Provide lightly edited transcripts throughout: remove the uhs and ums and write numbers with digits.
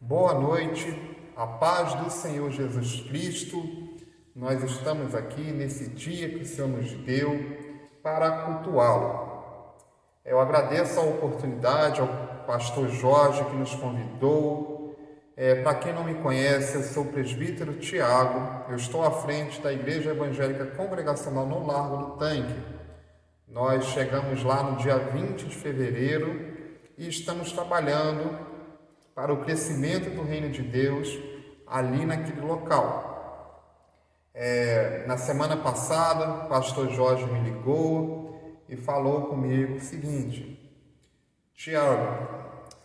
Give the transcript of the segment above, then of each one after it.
Boa noite, a paz do Senhor Jesus Cristo. Nós estamos aqui nesse dia que o Senhor nos deu para cultuá-lo. Eu agradeço a oportunidade ao pastor Jorge que nos convidou. Para quem não me conhece, eu sou o presbítero Tiago, eu estou à frente da Igreja Evangélica Congregacional no Largo do Tanque. Nós chegamos lá no dia 20 de fevereiro e estamos trabalhando para o crescimento do reino de Deus ali naquele local. Na semana passada, o pastor Jorge me ligou e falou comigo o seguinte: Tiago,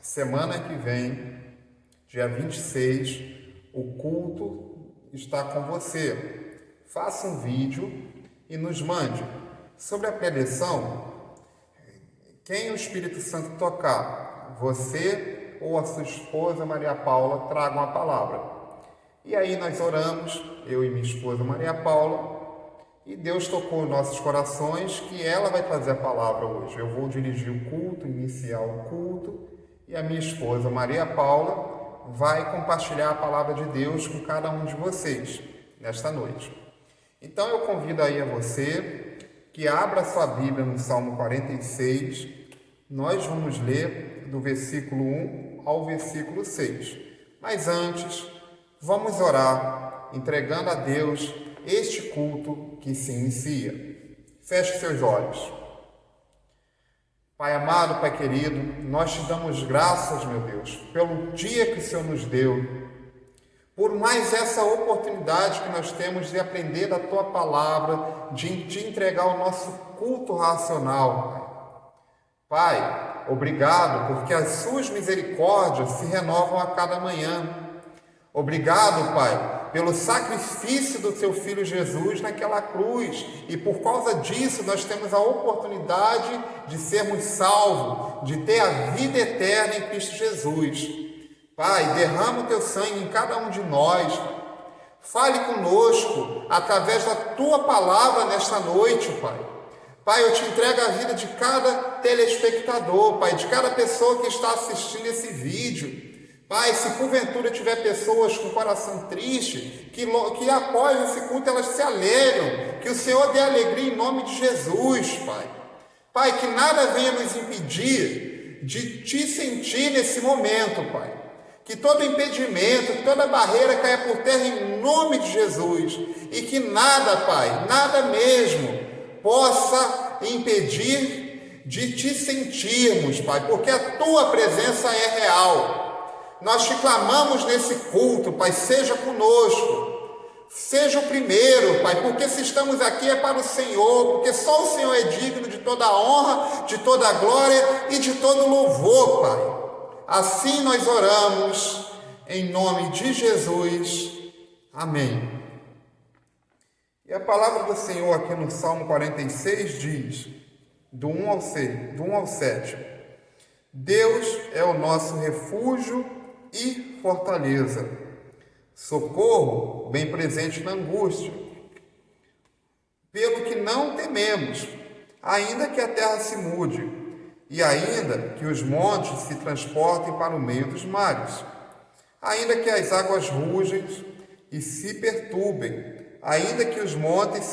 semana que vem, dia 26, o culto está com você. Faça um vídeo e nos mande. Sobre a preleção, quem o Espírito Santo tocar, você ou a sua esposa Maria Paula, tragam a palavra. E aí nós oramos, eu e minha esposa Maria Paula, e Deus tocou em nossos corações que ela vai trazer a palavra hoje. Eu vou dirigir o culto, iniciar o culto, e a minha esposa Maria Paula vai compartilhar a palavra de Deus com cada um de vocês nesta noite. Então eu convido aí a você que abra sua Bíblia no Salmo 46. Nós vamos ler do versículo 1 ao versículo 6. Mas antes, vamos orar, entregando a Deus este culto que se inicia. Feche seus olhos. Pai amado, Pai querido, nós te damos graças, meu Deus, pelo dia que o Senhor nos deu, por mais essa oportunidade que nós temos de aprender da Tua Palavra, de te entregar o nosso culto racional. Pai, obrigado, porque as Suas misericórdias se renovam a cada manhã. Obrigado, Pai, pelo sacrifício do Teu Filho Jesus naquela cruz. E por causa disso nós temos a oportunidade de sermos salvos, de ter a vida eterna em Cristo Jesus. Pai, derrama o Teu sangue em cada um de nós. Fale conosco através da Tua palavra nesta noite, Pai. Pai, eu te entrego a vida de cada telespectador, Pai, de cada pessoa que está assistindo esse vídeo. Pai, se porventura tiver pessoas com coração triste, que após esse culto elas se alegram, que o Senhor dê alegria em nome de Jesus, Pai. Pai, que nada venha nos impedir de te sentir nesse momento, Pai. Que todo impedimento, que toda barreira caia por terra em nome de Jesus. E que nada, Pai, nada mesmo, possa impedir de te sentirmos, Pai, porque a Tua presença é real. Nós te clamamos nesse culto, Pai, seja conosco. Seja o primeiro, Pai, porque se estamos aqui é para o Senhor, porque só o Senhor é digno de toda a honra, de toda a glória e de todo louvor, Pai. Assim nós oramos, em nome de Jesus. Amém. E a palavra do Senhor aqui no Salmo 46 diz, do 1 ao 7, Deus é o nosso refúgio e fortaleza, socorro bem presente na angústia. Pelo que não tememos, ainda que a terra se mude, e ainda que os montes se transportem para o meio dos mares, ainda que as águas rugem e se perturbem, ainda que os montes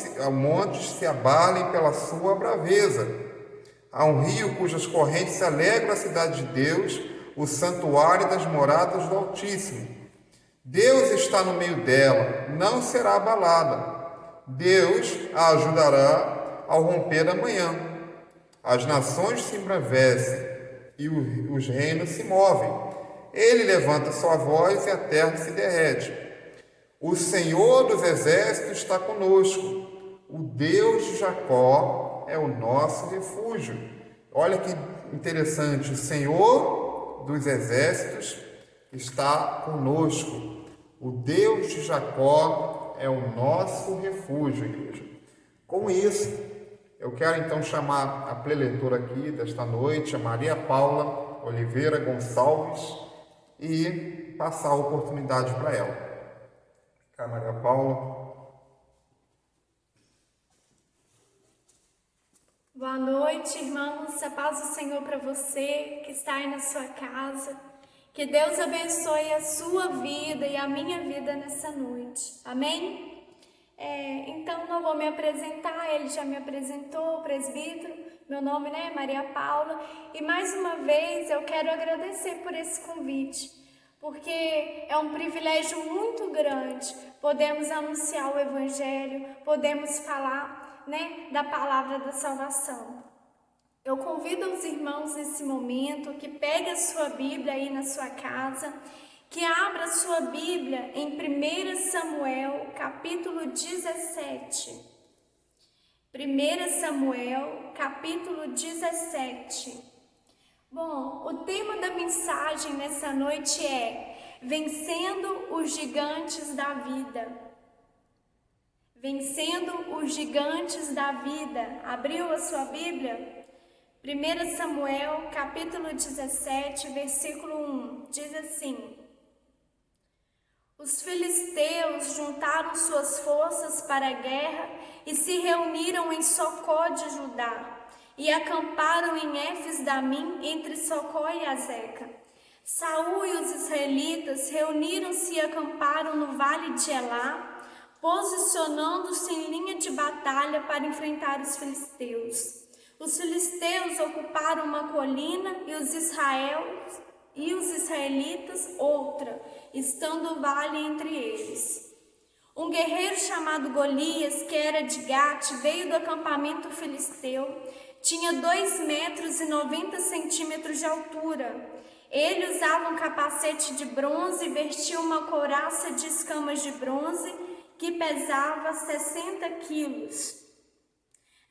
se abalem pela sua braveza. Há um rio cujas correntes se alegram a cidade de Deus, o santuário das moradas do Altíssimo. Deus está no meio dela, não será abalada. Deus a ajudará ao romper da manhã. As nações se embravecem e os reinos se movem. Ele levanta sua voz e a terra se derrete. O Senhor dos exércitos está conosco. O Deus de Jacó é o nosso refúgio. Olha que interessante. O Senhor dos exércitos está conosco. O Deus de Jacó é o nosso refúgio, igreja. Com isso, eu quero então chamar a preletora aqui desta noite, a Maria Paula Oliveira Gonçalves, e passar a oportunidade para ela. Cá, Maria Paula. Boa noite, irmãos. A paz do Senhor para você que está aí na sua casa. Que Deus abençoe a sua vida e a minha vida nessa noite. Amém? Então não vou me apresentar, ele já me apresentou, o presbítero. Meu nome é Maria Paula. E mais uma vez eu quero agradecer por esse convite, porque é um privilégio muito grande podermos anunciar o Evangelho, podemos falar, da palavra da salvação. Eu convido os irmãos nesse momento que pegue a sua Bíblia aí na sua casa, que abra a sua Bíblia em 1 Samuel, capítulo 17. 1 Samuel, capítulo 17. Bom, o tema da mensagem nessa noite é Vencendo os Gigantes da Vida. Vencendo os Gigantes da Vida. Abriu a sua Bíblia? 1 Samuel, capítulo 17, versículo 1, diz assim: Os filisteus juntaram suas forças para a guerra e se reuniram em Socó de Judá, e acamparam em Éfes-Damim, entre Socó e Azeca. Saul e os israelitas reuniram-se e acamparam no vale de Elá, posicionando-se em linha de batalha para enfrentar os filisteus. Os filisteus ocuparam uma colina e os israelitas outra, estando o vale entre eles. Um guerreiro chamado Golias, que era de Gate, veio do acampamento filisteu. Tinha 2,90 metros de altura. Ele usava um capacete de bronze e vestia uma couraça de escamas de bronze que pesava 60 quilos.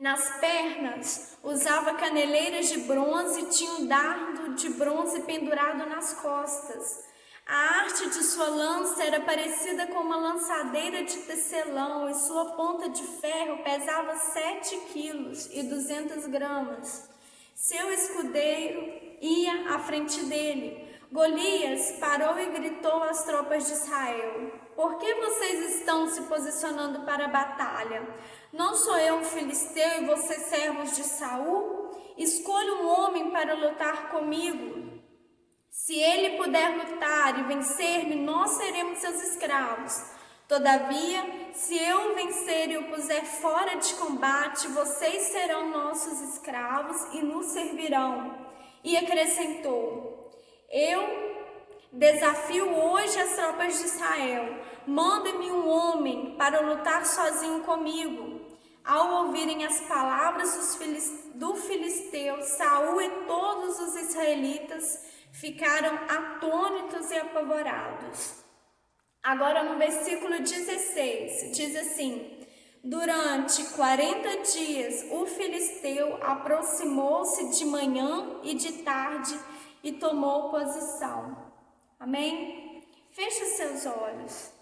Nas pernas, usava caneleiras de bronze e tinha um dardo de bronze pendurado nas costas. A arte de sua lança era parecida com uma lançadeira de tecelão e sua ponta de ferro pesava 7,2 kg. Seu escudeiro ia à frente dele. Golias parou e gritou às tropas de Israel: Por que vocês estão se posicionando para a batalha? Não sou eu um filisteu e vocês servos de Saul? Escolha um homem para lutar comigo. Se ele puder lutar e vencer-me, nós seremos seus escravos. Todavia, se eu o vencer e o puser fora de combate, vocês serão nossos escravos e nos servirão. E acrescentou: Eu desafio hoje as tropas de Israel. Manda-me um homem para lutar sozinho comigo. Ao ouvirem as palavras do filisteu, Saul e todos os israelitas ficaram atônitos e apavorados. Agora no versículo 16, diz assim: Durante 40 dias o filisteu aproximou-se de manhã e de tarde e tomou posição. Amém? Feche seus olhos.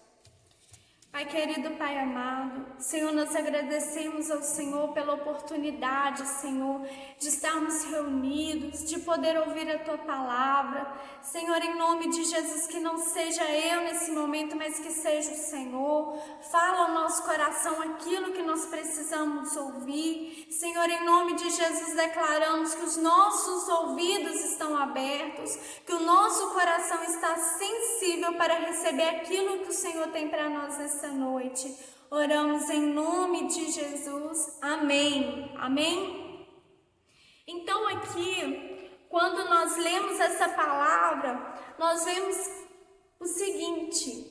Pai querido, Pai amado, Senhor, nós agradecemos ao Senhor pela oportunidade, Senhor, de estarmos reunidos, de poder ouvir a Tua palavra. Senhor, em nome de Jesus, que não seja eu nesse momento, mas que seja o Senhor. Fala ao nosso coração aquilo que nós precisamos ouvir. Senhor, em nome de Jesus, declaramos que os nossos ouvidos estão abertos, que o nosso coração está sensível para receber aquilo que o Senhor tem para nós nessa noite. Oramos em nome de Jesus. Amém. Amém? Então aqui, quando nós lemos essa palavra, nós vemos o seguinte,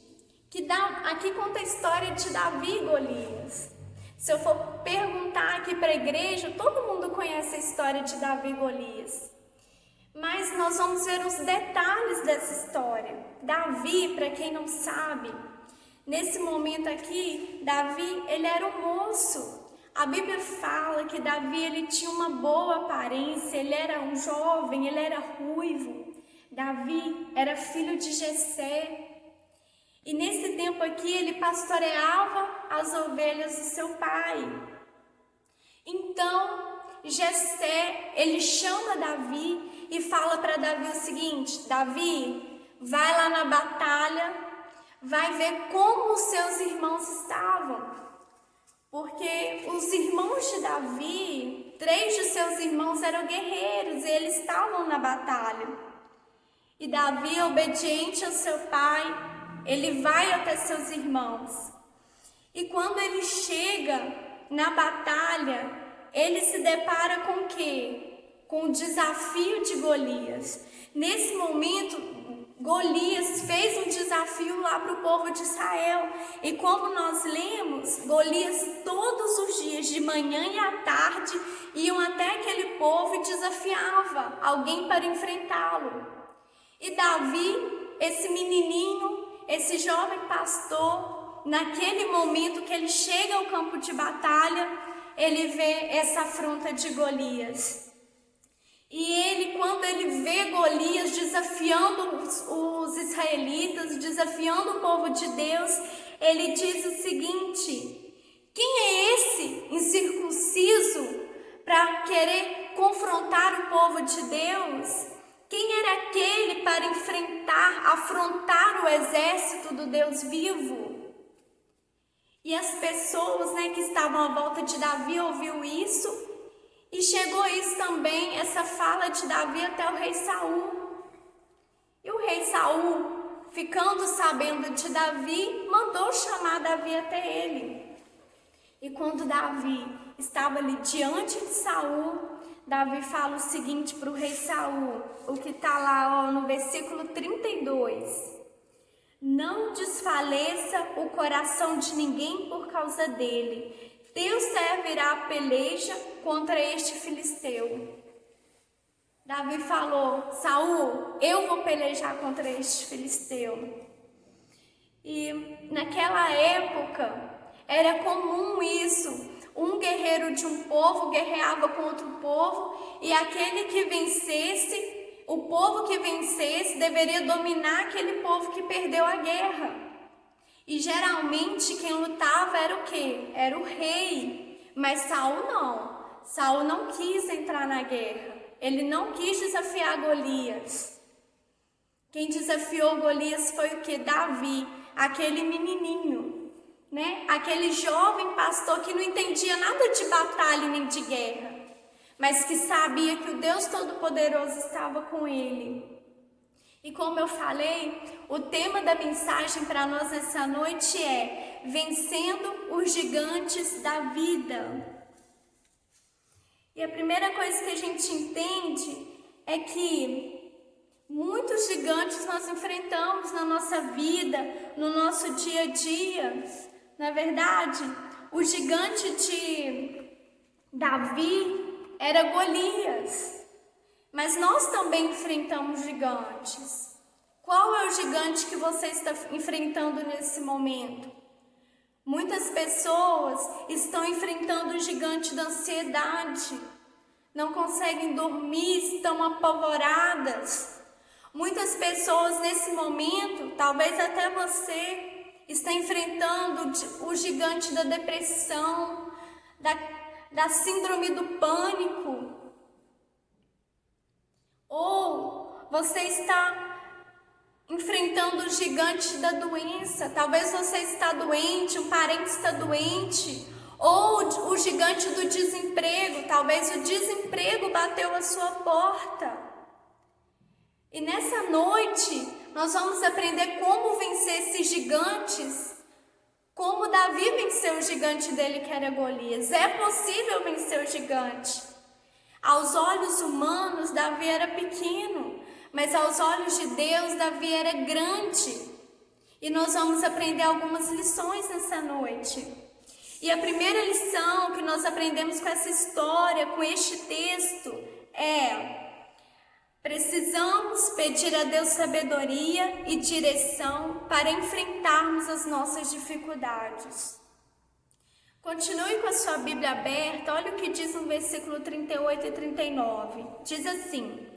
aqui conta a história de Davi e Golias. Se eu for perguntar aqui para a igreja, todo mundo conhece a história de Davi e Golias. Mas nós vamos ver os detalhes dessa história. Davi, para quem não sabe, nesse momento aqui, Davi, ele era um moço. A Bíblia fala que Davi, ele tinha uma boa aparência, ele era um jovem, ele era ruivo. Davi era filho de Jessé. E nesse tempo aqui, ele pastoreava as ovelhas do seu pai. Então, Jessé, ele chama Davi e fala para Davi o seguinte: Davi, vai lá na batalha, vai ver como os seus irmãos estavam. Porque os irmãos de Davi, 3 de seus irmãos eram guerreiros e eles estavam na batalha. E Davi, obediente ao seu pai, ele vai até seus irmãos. E quando ele chega na batalha, ele se depara com o quê? Com o desafio de Golias. Nesse momento, Golias fez um desafio lá para o povo de Israel. E como nós lemos, Golias todos os dias, de manhã e à tarde, iam até aquele povo e desafiava alguém para enfrentá-lo. E Davi, esse menininho, esse jovem pastor, naquele momento que ele chega ao campo de batalha, ele vê essa afronta de Golias. E ele, quando ele vê Golias desafiando os israelitas, desafiando o povo de Deus, ele diz o seguinte: quem é esse incircunciso para querer confrontar o povo de Deus? Quem era aquele para enfrentar, afrontar o exército do Deus vivo? E as pessoas, que estavam à volta de Davi ouviu isso. E chegou isso também, essa fala de Davi até o rei Saul. E o rei Saul, ficando sabendo de Davi, mandou chamar Davi até ele. E quando Davi estava ali diante de Saul, Davi fala o seguinte para o rei Saul, o que está lá no versículo 32. Não desfaleça o coração de ninguém por causa dele. Teu servirá a peleja contra este filisteu. Davi falou: Saul, eu vou pelejar contra este filisteu. E naquela época era comum isso. Um guerreiro de um povo guerreava com outro povo e aquele que vencesse, o povo que vencesse deveria dominar aquele povo que perdeu a guerra. E geralmente quem lutava era o quê? Era o rei. Mas Saul não. Saul não quis entrar na guerra. Ele não quis desafiar Golias. Quem desafiou Golias foi o quê? Davi, aquele menininho, Aquele jovem pastor que não entendia nada de batalha nem de guerra, mas que sabia que o Deus Todo-Poderoso estava com ele. E como eu falei, o tema da mensagem para nós nessa noite é Vencendo os Gigantes da Vida. E a primeira coisa que a gente entende é que muitos gigantes nós enfrentamos na nossa vida, no nosso dia a dia. Na verdade, o gigante de Davi era Golias. Mas nós também enfrentamos gigantes. Qual é o gigante que você está enfrentando nesse momento? Muitas pessoas estão enfrentando o gigante da ansiedade. Não conseguem dormir, estão apavoradas. Muitas pessoas nesse momento, talvez até você, está enfrentando o gigante da depressão, da síndrome do pânico. Ou você está enfrentando o gigante da doença. Talvez você está doente, um parente está doente. Ou o gigante do desemprego. Talvez o desemprego bateu a sua porta. E nessa noite nós vamos aprender como vencer esses gigantes. Como Davi venceu o gigante dele, que era Golias. É possível vencer o gigante. Aos olhos humanos, Davi era pequeno, mas aos olhos de Deus, Davi era grande. E nós vamos aprender algumas lições nessa noite. E a primeira lição que nós aprendemos com essa história, com este texto, é: precisamos pedir a Deus sabedoria e direção para enfrentarmos as nossas dificuldades. Continue com a sua Bíblia aberta, olha o que diz no versículo 38 e 39. Diz assim: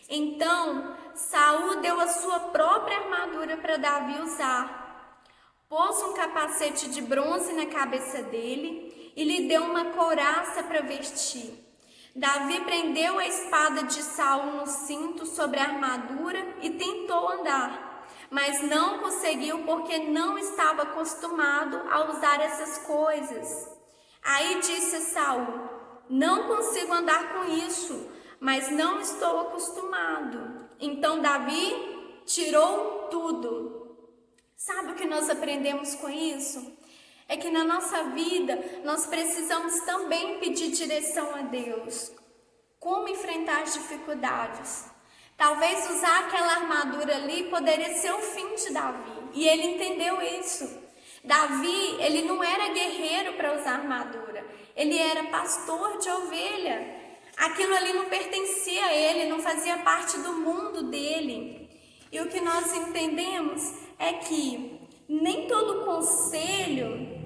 Então Saul deu a sua própria armadura para Davi usar, pôs um capacete de bronze na cabeça dele e lhe deu uma couraça para vestir. Davi prendeu a espada de Saul no cinto sobre a armadura e tentou andar, mas não conseguiu porque não estava acostumado a usar essas coisas. Aí disse a Saul: Não consigo andar com isso, mas não estou acostumado. Então Davi tirou tudo. Sabe o que nós aprendemos com isso? É que na nossa vida nós precisamos também pedir direção a Deus. Como enfrentar as dificuldades? Talvez usar aquela armadura ali poderia ser o fim de Davi. E ele entendeu isso. Davi, ele não era guerreiro para usar armadura. Ele era pastor de ovelha. Aquilo ali não pertencia a ele, não fazia parte do mundo dele. E o que nós entendemos é que nem todo conselho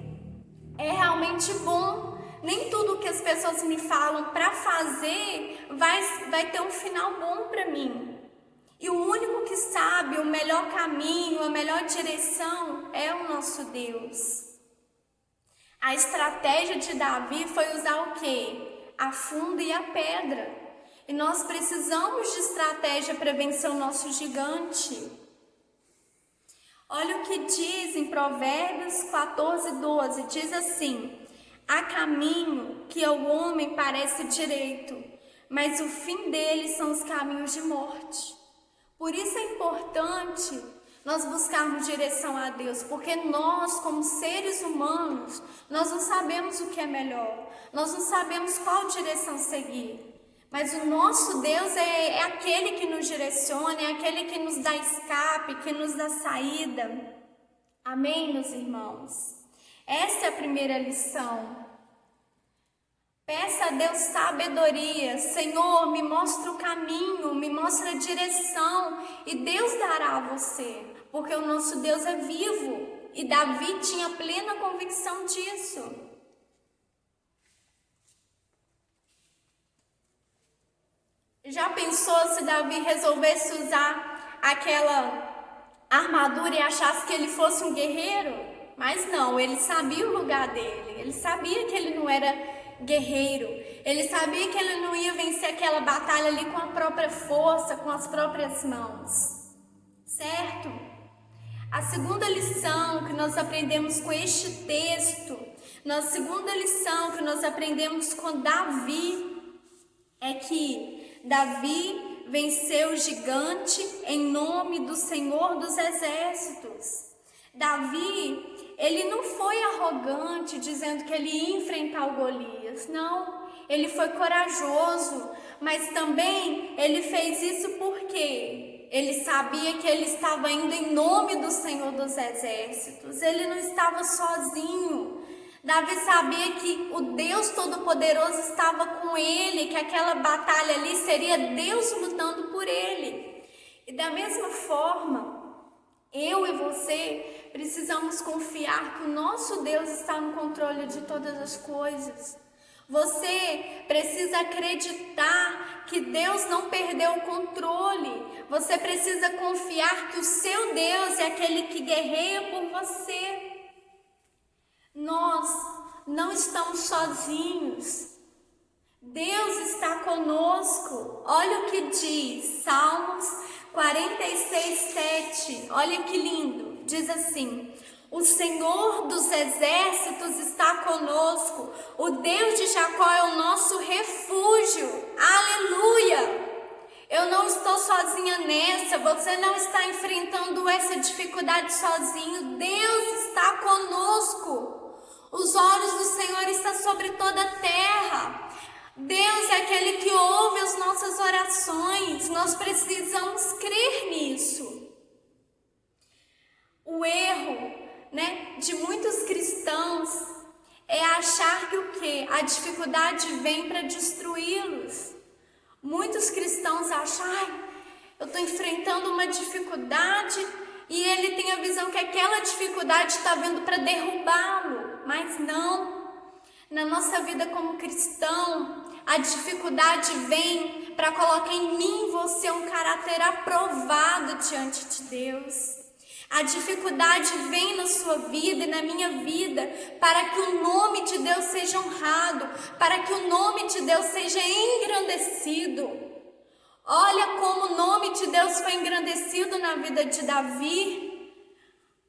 é realmente bom. Nem tudo que as pessoas me falam para fazer vai ter um final bom para mim. E o único que sabe o melhor caminho, a melhor direção é o nosso Deus. A estratégia de Davi foi usar o quê? A funda e a pedra. E nós precisamos de estratégia para vencer o nosso gigante. Olha o que diz em Provérbios 14:12. Diz assim: há caminho que ao homem parece direito, mas o fim dele são os caminhos de morte. Por isso é importante nós buscarmos direção a Deus, porque nós, como seres humanos, nós não sabemos o que é melhor, nós não sabemos qual direção seguir. Mas o nosso Deus é aquele que nos direciona, é aquele que nos dá escape, que nos dá saída. Amém, meus irmãos? Essa é a primeira lição. Peça a Deus sabedoria. Senhor, me mostra o caminho, me mostra a direção, e Deus dará a você, porque o nosso Deus é vivo, e Davi tinha plena convicção disso. Já pensou se Davi resolvesse usar aquela armadura e achasse que ele fosse um guerreiro? Mas não, ele sabia o lugar dele, ele sabia que ele não era guerreiro, ele sabia que ele não ia vencer aquela batalha ali com a própria força, com as próprias mãos, certo? A segunda lição que nós aprendemos com este texto, a segunda lição que nós aprendemos com Davi, é que Davi venceu o gigante em nome do Senhor dos Exércitos. Davi, ele não foi arrogante dizendo que ele ia enfrentar o Golias, não. Ele foi corajoso, mas também ele fez isso porque ele sabia que ele estava indo em nome do Senhor dos Exércitos. Ele não estava sozinho. Davi sabia que o Deus Todo-Poderoso estava com ele, que aquela batalha ali seria Deus lutando por ele. E da mesma forma, eu e você precisamos confiar que o nosso Deus está no controle de todas as coisas. Você precisa acreditar que Deus não perdeu o controle. Você precisa confiar que o seu Deus é aquele que guerreia por você. Nós não estamos sozinhos. Deus está conosco. Olha o que diz Salmos 46:7. Olha que lindo. Diz assim: o Senhor dos Exércitos está conosco. O Deus de Jacó é o nosso refúgio. Aleluia! Eu não estou sozinha nessa. Você não está enfrentando essa dificuldade sozinho. Deus está conosco. Os olhos do Senhor estão sobre toda a terra. Deus é aquele que ouve as nossas orações. Nós precisamos crer nisso. O erro, de muitos cristãos é achar que o quê? A dificuldade vem para destruí-los. Muitos cristãos acham, eu estou enfrentando uma dificuldade e ele tem a visão que aquela dificuldade está vindo para derrubá-lo. Mas não. Na nossa vida como cristão, a dificuldade vem para colocar em mim e você um caráter aprovado diante de Deus. A dificuldade vem na sua vida e na minha vida para que o nome de Deus seja honrado, para que o nome de Deus seja engrandecido. Olha como o nome de Deus foi engrandecido na vida de Davi.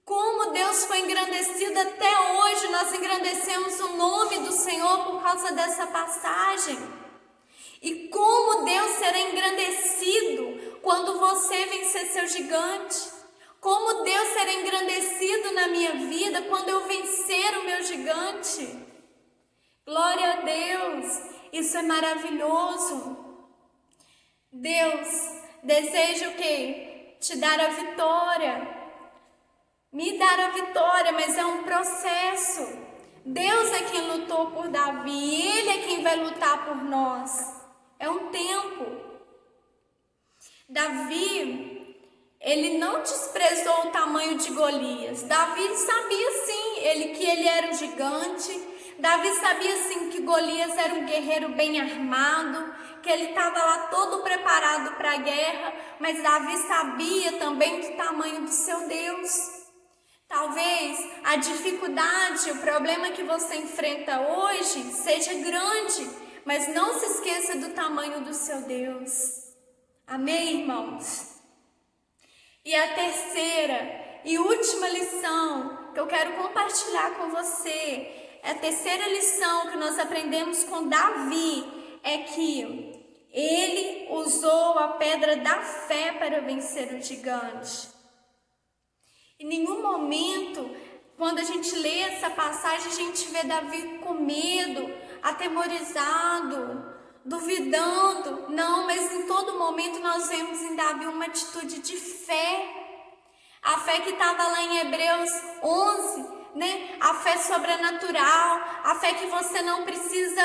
Como Deus foi engrandecido até hoje, nós engrandecemos o nome do Senhor por causa dessa passagem. E como Deus será engrandecido quando você vencer seu gigante. Como Deus será engrandecido na minha vida quando eu vencer o meu gigante. Glória a Deus, isso é maravilhoso. Deus deseja o quê? Te dar a vitória. Me dar a vitória, mas é um processo. Deus é quem lutou por Davi, Ele é quem vai lutar por nós. É um tempo. Davi, ele não desprezou o tamanho de Golias. Davi sabia sim que ele era um gigante. Davi sabia sim que Golias era um guerreiro bem armado, que ele estava lá todo preparado para a guerra, mas Davi sabia também do tamanho do seu Deus. Talvez a dificuldade, o problema que você enfrenta hoje seja grande, mas não se esqueça do tamanho do seu Deus. Amém, irmãos? E a terceira e última lição que eu quero compartilhar com você, a terceira lição que nós aprendemos com Davi é que ele usou a pedra da fé para vencer o gigante. Em nenhum momento, quando a gente lê essa passagem, a gente vê Davi com medo, atemorizado, duvidando. Não, mas em todo momento nós vemos em Davi uma atitude de fé. A fé que estava lá em Hebreus 11, né? A fé sobrenatural, a fé que você não precisa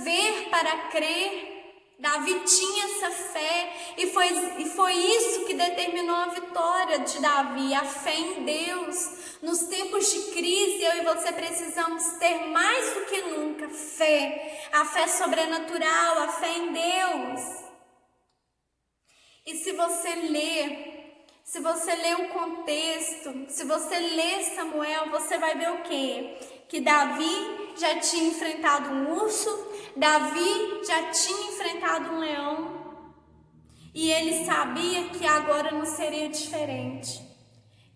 ver para crer. Davi tinha essa fé e foi isso que determinou a vitória de Davi, a fé em Deus. Nos tempos de crise, eu e você precisamos ter mais do que nunca fé, a fé sobrenatural, a fé em Deus. E se você ler o contexto, se você ler Samuel, você vai ver o quê? Que Davi já tinha enfrentado um urso, Davi já tinha enfrentado um leão, e ele sabia que agora não seria diferente,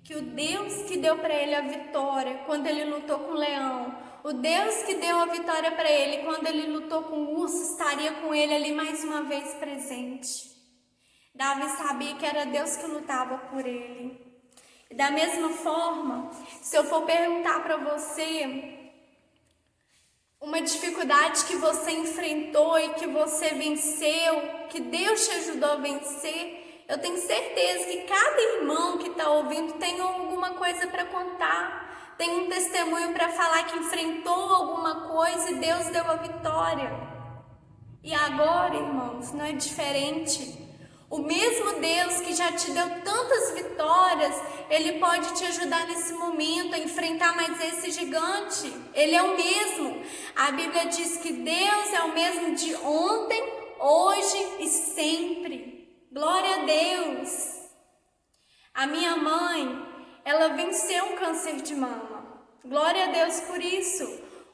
que o Deus que deu para ele a vitória quando ele lutou com o leão, o Deus que deu a vitória para ele quando ele lutou com o urso, estaria com ele ali mais uma vez presente. Davi sabia que era Deus que lutava por ele. E da mesma forma, se eu for perguntar para você uma dificuldade que você enfrentou e que você venceu, que Deus te ajudou a vencer, eu tenho certeza que cada irmão que está ouvindo tem alguma coisa para contar, tem um testemunho para falar que enfrentou alguma coisa e Deus deu a vitória. E agora, irmãos, não é diferente. O mesmo Deus que já te deu tantas vitórias, Ele pode te ajudar nesse momento a enfrentar mais esse gigante. Ele é o mesmo. A Bíblia diz que Deus é o mesmo de ontem, hoje e sempre. Glória a Deus. A minha mãe, ela venceu um câncer de mama. Glória a Deus por isso.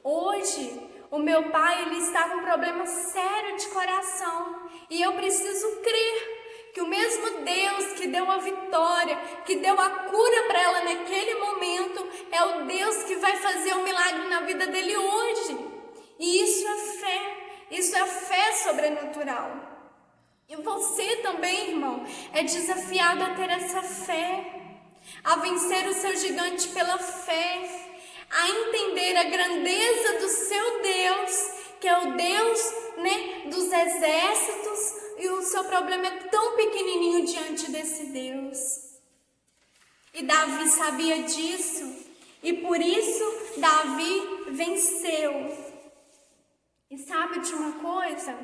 Hoje, o meu pai, ele está com um problema sério de coração. E eu preciso crer que o mesmo Deus que deu a vitória, que deu a cura para ela naquele momento, é o Deus que vai fazer um milagre na vida dele hoje. E isso é fé sobrenatural. E você também, irmão, é desafiado a ter essa fé, a vencer o seu gigante pela fé, a entender a grandeza do seu Deus, que é o Deus, dos exércitos, e o seu problema é tão pequenininho diante desse Deus. E Davi sabia disso, e por isso Davi venceu. E sabe de uma coisa?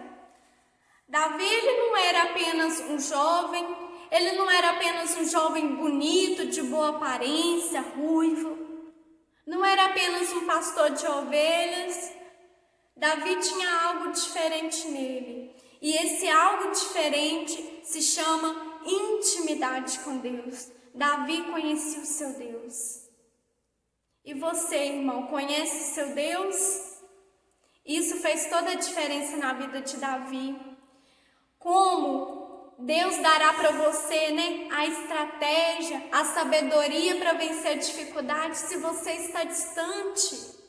Davi, ele não era apenas um jovem, ele não era apenas um jovem bonito, de boa aparência, ruivo, não era apenas um pastor de ovelhas. Davi tinha algo diferente nele. E esse algo diferente se chama intimidade com Deus. Davi conhecia o seu Deus. E você, irmão, conhece o seu Deus? Isso fez toda a diferença na vida de Davi. Como Deus dará para você, a estratégia, a sabedoria para vencer a dificuldade se você está distante?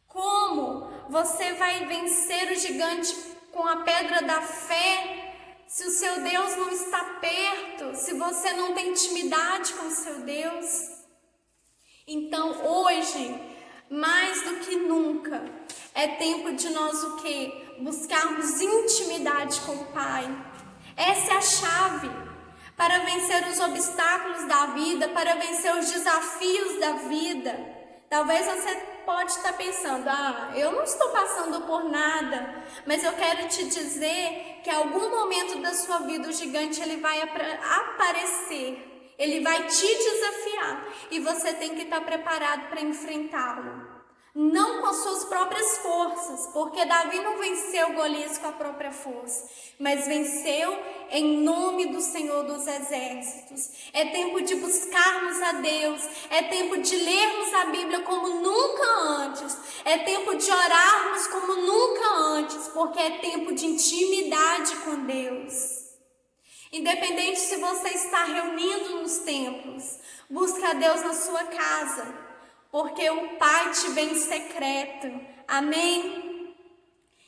Como você vai vencer o gigante com a pedra da fé se o seu Deus não está perto, se você não tem intimidade com o seu Deus. Então hoje, mais do que nunca, é tempo de nós o quê? Buscarmos intimidade com o Pai. Essa é a chave para vencer os obstáculos da vida, para vencer os desafios da vida. Talvez você pode estar pensando, eu não estou passando por nada, mas eu quero te dizer que em algum momento da sua vida o gigante ele vai aparecer, ele vai te desafiar e você tem que estar preparado para enfrentá-lo. Não com as suas próprias forças, porque Davi não venceu Golias com a própria força, mas venceu em nome do Senhor dos Exércitos. É tempo de buscarmos a Deus, é tempo de lermos a Bíblia como nunca antes, é tempo de orarmos como nunca antes, porque é tempo de intimidade com Deus. Independente se você está reunindo nos templos, busca a Deus na sua casa, porque o Pai te vê em secreto, amém?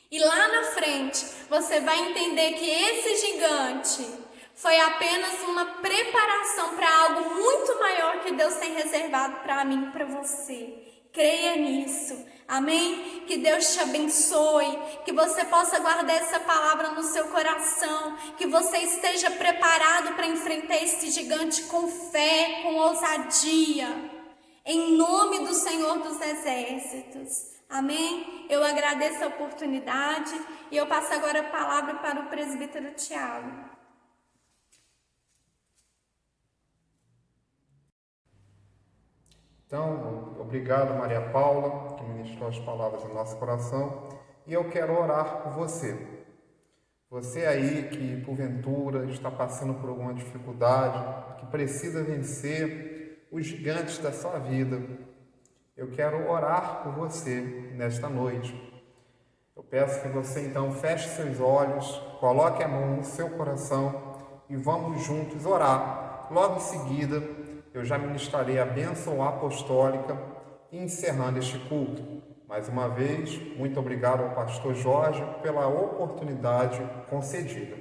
E lá na frente, você vai entender que esse gigante foi apenas uma preparação para algo muito maior que Deus tem reservado para mim e para você. Creia nisso, amém? Que Deus te abençoe, que você possa guardar essa palavra no seu coração, que você esteja preparado para enfrentar esse gigante com fé, com ousadia. Em nome do Senhor dos Exércitos. Amém? Eu agradeço a oportunidade e eu passo agora a palavra para o presbítero Tiago. Então, obrigado Maria Paula, que ministrou as palavras no nosso coração. E eu quero orar por você. Você aí que porventura está passando por alguma dificuldade, que precisa vencer os gigantes da sua vida. Eu quero orar por você nesta noite. Eu peço que você então feche seus olhos, coloque a mão no seu coração e vamos juntos orar. Logo em seguida, eu já ministrarei a bênção apostólica, encerrando este culto. Mais uma vez, muito obrigado ao pastor Jorge pela oportunidade concedida.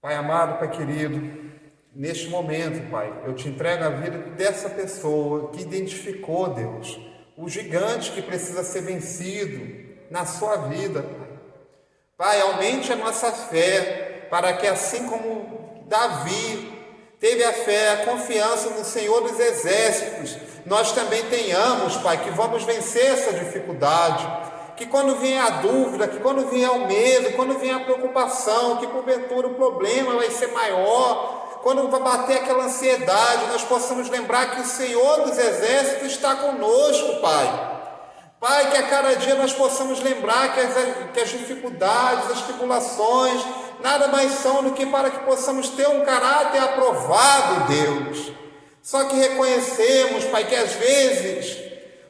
Pai amado, Pai querido, neste momento, Pai, eu te entrego a vida dessa pessoa que identificou, Deus, o gigante que precisa ser vencido na sua vida, Pai. Pai, aumente a nossa fé, para que assim como Davi teve a fé, a confiança no Senhor dos Exércitos, nós também tenhamos, Pai, que vamos vencer essa dificuldade, que quando vier a dúvida, que quando vier o medo, quando vier a preocupação, que porventura o problema vai ser maior, quando vai bater aquela ansiedade, nós possamos lembrar que o Senhor dos Exércitos está conosco, Pai. Pai, que a cada dia nós possamos lembrar que as dificuldades, as tribulações, nada mais são do que para que possamos ter um caráter aprovado, Deus. Só que reconhecemos, Pai, que às vezes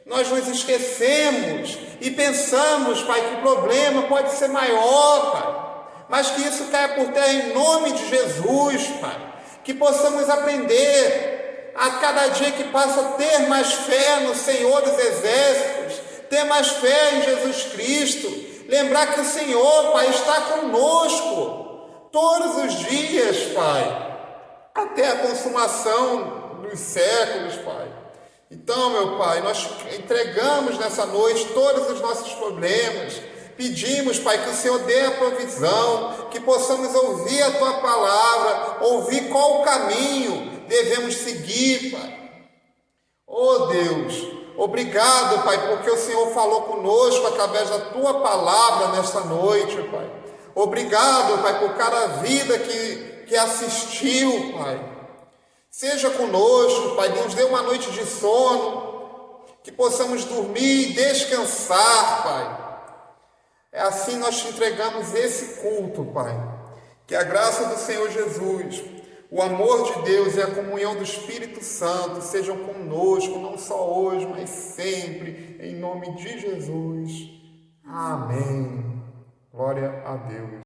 nós nos esquecemos e pensamos, Pai, que o problema pode ser maior, Pai. Mas que isso caia por terra em nome de Jesus, Pai. Que possamos aprender a cada dia que passa a ter mais fé no Senhor dos Exércitos, ter mais fé em Jesus Cristo, lembrar que o Senhor, Pai, está conosco todos os dias, Pai, até a consumação dos séculos, Pai. Então, meu Pai, nós entregamos nessa noite todos os nossos problemas, pedimos, Pai, que o Senhor dê a provisão, que possamos ouvir a Tua palavra, ouvir qual o caminho devemos seguir, Pai. Oh Deus, obrigado, Pai, porque o Senhor falou conosco através da Tua palavra nesta noite, Pai. Obrigado, Pai, por cada vida que assistiu, Pai. Seja conosco, Pai, nos dê uma noite de sono, que possamos dormir e descansar, Pai. É assim nós te entregamos esse culto, Pai. Que a graça do Senhor Jesus, o amor de Deus e a comunhão do Espírito Santo sejam conosco, não só hoje, mas sempre, em nome de Jesus. Amém. Glória a Deus.